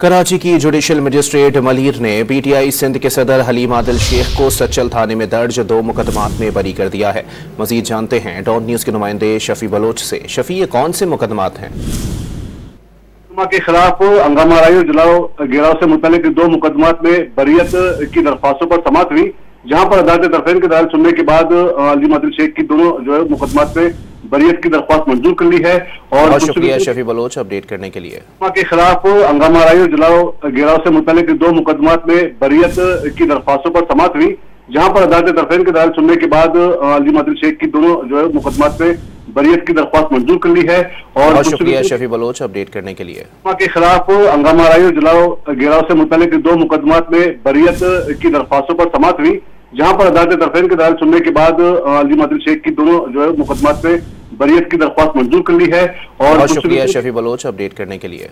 कराची की judicial magistrate Malir ने PTI Sindh के सदर हलीम आदिल शेख को सच्चल थाने में दर्ज 2 मुकदमात में बरी कर दिया है। मजीद जानते हैं डॉन न्यूज के नुमाइंदे शफी बलोच से। शफी, ये कौन से मुकदमात हैं? के खिलाफ हंगामा आराई जलाओ गिराव से मुतालिक 2 मुकदमात में बरियत की दरख्वास्तों पर समाअत हुई, जहां पर अदालत तरफेन के दलाल सुनने के बाद हलीम आदिल शेख की दोनों जो है मुकदमात में बरियत की दरख्वास्त मंजूर कर ली है। और बहुत शुक्रिया शफी बलोच अपडेट करने के लिए। के खिलाफ हंगामा आराई जलाओ गिराव से मुतालिक 2 मुकदमात में बरियत की दरख्वास्तों पर समाअत हुई, जहां पर अदालत तरफेन के दलाल सुनने के बाद हलीम आदिल शेख की दोनों जो है मुकदमात में बरियत की दरख्वास्त मंजूर कर ली है। और बहुत शुक्रिया शफी बलोच अपडेट करने के लिए। के खिलाफ हंगामा आराई जलाओ गिराव से मुतालिक 2 मुकदमात में बरियत की दरख्वास्तों पर समाअत हुई, जहां पर अदालत तरफेन के दलाल सुनने के बाद हलीम आदिल शेख की दोनों जो है मुकदमात में बरियत की दरख्वास्त मंजूर कर ली है। और बहुत शुक्रिया शफी बलोच अपडेट करने के लिए।